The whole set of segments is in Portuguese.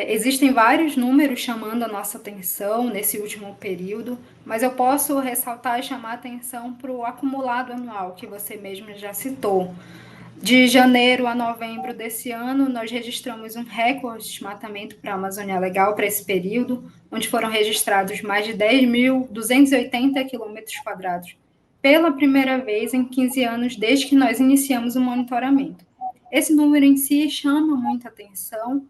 Existem vários números chamando a nossa atenção nesse último período, mas eu posso ressaltar e chamar a atenção para o acumulado anual, que você mesmo já citou. De janeiro a novembro desse ano, nós registramos um recorde de desmatamento para a Amazônia Legal para esse período, onde foram registrados mais de 10.280 quilômetros quadrados, pela primeira vez em 15 anos desde que nós iniciamos o monitoramento. Esse número em si chama muita atenção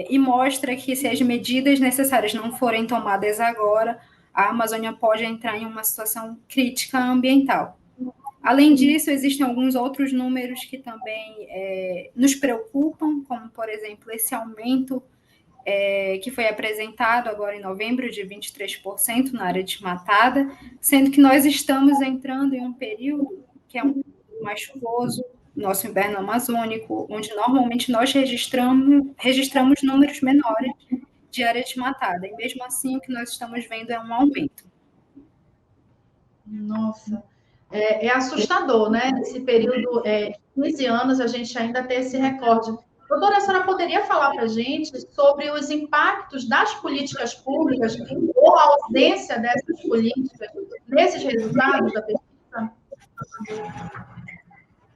e mostra que, se as medidas necessárias não forem tomadas agora, a Amazônia pode entrar em uma situação crítica ambiental. Além disso, existem alguns outros números que também nos preocupam, como, por exemplo, esse aumento que foi apresentado agora em novembro de 23% na área desmatada, sendo que nós estamos entrando em um período que é um período mais chuvoso, nosso inverno amazônico, onde normalmente nós registramos números menores de área desmatada, e mesmo assim o que nós estamos vendo é um aumento. Nossa, é assustador, né? Nesse período de 15 anos, a gente ainda ter esse recorde. Doutora, a senhora poderia falar para a gente sobre os impactos das políticas públicas ou a ausência dessas políticas nesses resultados da pesquisa?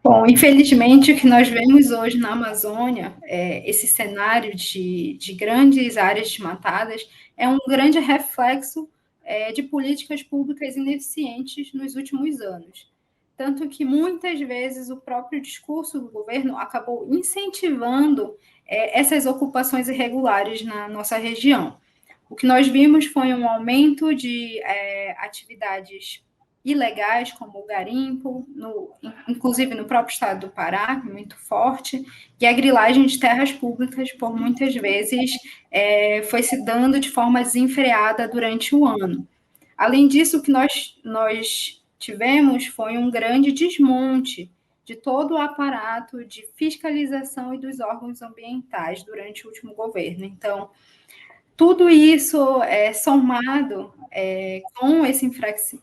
Bom, infelizmente, o que nós vemos hoje na Amazônia, esse cenário de grandes áreas desmatadas, é um grande reflexo de políticas públicas ineficientes nos últimos anos. Tanto que, muitas vezes, o próprio discurso do governo acabou incentivando essas ocupações irregulares na nossa região. O que nós vimos foi um aumento de atividades ilegais, como o garimpo, inclusive no próprio estado do Pará, muito forte, e a grilagem de terras públicas, por muitas vezes, foi se dando de forma desenfreada durante o ano. Além disso, o que nós tivemos foi um grande desmonte de todo o aparato de fiscalização e dos órgãos ambientais durante o último governo. Então, tudo isso somado com esse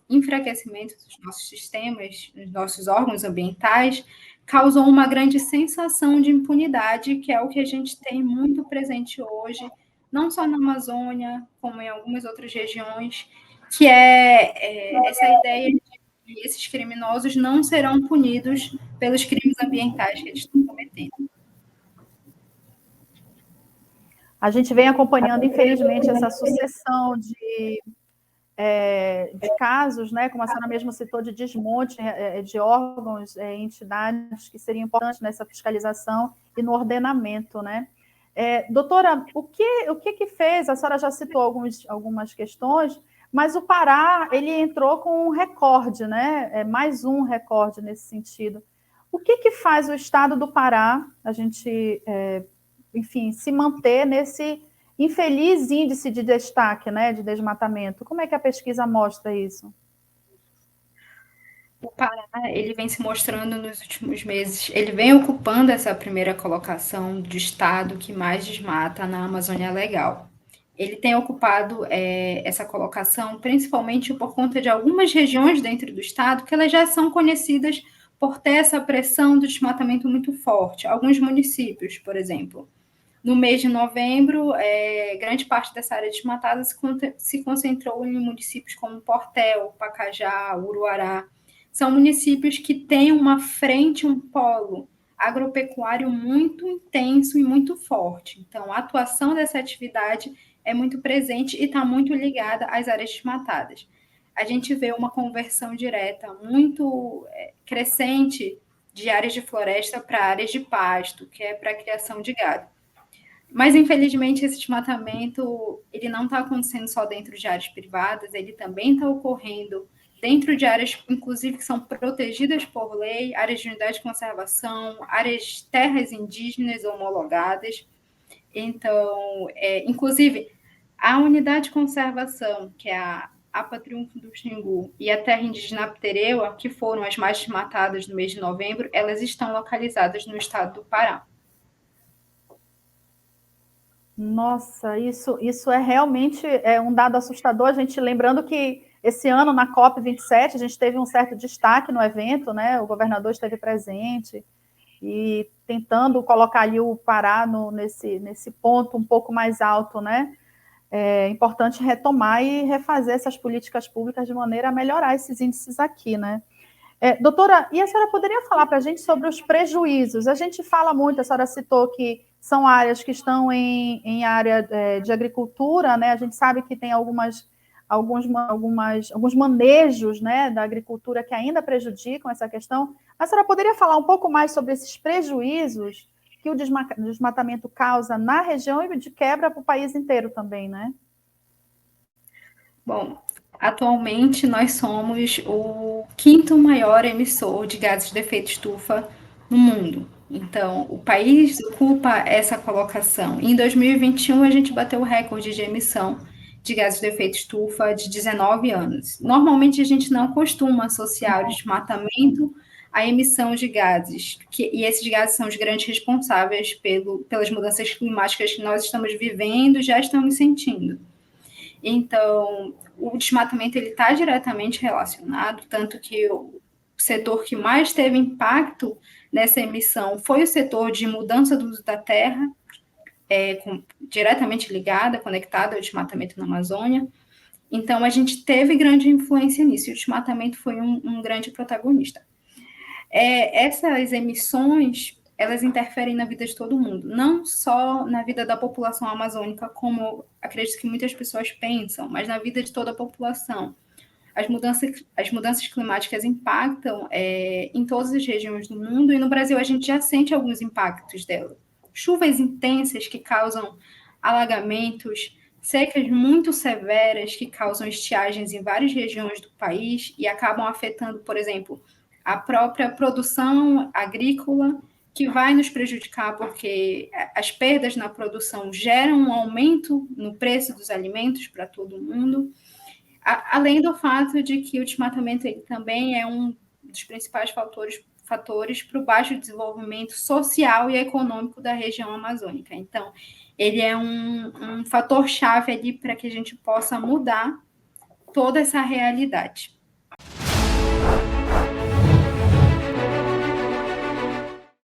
enfraquecimento dos nossos sistemas, dos nossos órgãos ambientais, causou uma grande sensação de impunidade, que é o que a gente tem muito presente hoje, não só na Amazônia, como em algumas outras regiões, que é essa ideia de que esses criminosos não serão punidos pelos crimes ambientais que eles estão cometendo. A gente vem acompanhando, infelizmente, essa sucessão de casos, né, como a senhora mesmo citou, de desmonte de órgãos, entidades que seriam importantes nessa fiscalização e no ordenamento, né? Doutora, o que fez? A senhora já citou algumas questões, mas o Pará, ele entrou com um recorde, né? Mais um recorde nesse sentido. O que faz o estado do Pará, a gente, enfim, se manter nesse infeliz índice de destaque, né, de desmatamento? Como é que a pesquisa mostra isso? O Pará, ele vem se mostrando nos últimos meses, ele vem ocupando essa primeira colocação de estado que mais desmata na Amazônia Legal. Ele tem ocupado essa colocação principalmente por conta de algumas regiões dentro do estado que elas já são conhecidas por ter essa pressão do desmatamento muito forte. Alguns municípios, por exemplo. No mês de novembro, grande parte dessa área desmatada se concentrou em municípios como Portel, Pacajá, Uruará. São municípios que têm uma frente, um polo agropecuário muito intenso e muito forte. Então, a atuação dessa atividade é muito presente e está muito ligada às áreas desmatadas. A gente vê uma conversão direta muito crescente de áreas de floresta para áreas de pasto, que é para a criação de gado. Mas, infelizmente, esse desmatamento ele não está acontecendo só dentro de áreas privadas, ele também está ocorrendo dentro de áreas, inclusive, que são protegidas por lei, áreas de unidade de conservação, áreas terras indígenas homologadas. Então, inclusive, a unidade de conservação, que é a APA Triunfo do Xingu e a terra indígena Ptereua, que foram as mais desmatadas no mês de novembro, elas estão localizadas no estado do Pará. Nossa, isso é realmente um dado assustador. A gente lembrando que esse ano, na COP27, a gente teve um certo destaque no evento, né? O governador esteve presente. e tentando colocar ali o Pará nesse ponto um pouco mais alto, né? É importante retomar e refazer essas políticas públicas de maneira a melhorar esses índices aqui, né? Doutora, e a senhora poderia falar para a gente sobre os prejuízos? A gente fala muito, a senhora citou que são áreas que estão em área de agricultura, né? A gente sabe que tem alguns manejos, né, da agricultura que ainda prejudicam essa questão. A senhora poderia falar um pouco mais sobre esses prejuízos que o desmatamento causa na região e de quebra para o país inteiro também, né? Bom, atualmente nós somos o quinto maior emissor de gases de efeito estufa no mundo. Então, o país ocupa essa colocação. Em 2021, a gente bateu o recorde de emissão de gases de efeito estufa de 19 anos. Normalmente, a gente não costuma associar o desmatamento à emissão de gases, e esses gases são os grandes responsáveis pelas mudanças climáticas que nós estamos vivendo e já estamos sentindo. Então, o desmatamento está diretamente relacionado, tanto que o setor que mais teve impacto nessa emissão foi o setor de mudança do uso da terra, diretamente ligada, conectada ao desmatamento na Amazônia. Então, a gente teve grande influência nisso, e o desmatamento foi um grande protagonista. Essas emissões, elas interferem na vida de todo mundo, não só na vida da população amazônica, como acredito que muitas pessoas pensam, mas na vida de toda a população. As mudanças climáticas impactam em todas as regiões do mundo, e no Brasil a gente já sente alguns impactos dela. Chuvas intensas que causam alagamentos, secas muito severas que causam estiagens em várias regiões do país e acabam afetando, por exemplo, a própria produção agrícola, que vai nos prejudicar porque as perdas na produção geram um aumento no preço dos alimentos para todo mundo, além do fato de que o desmatamento ele também é um dos principais fatores para o baixo desenvolvimento social e econômico da região amazônica. Então, ele é um fator-chave ali para que a gente possa mudar toda essa realidade.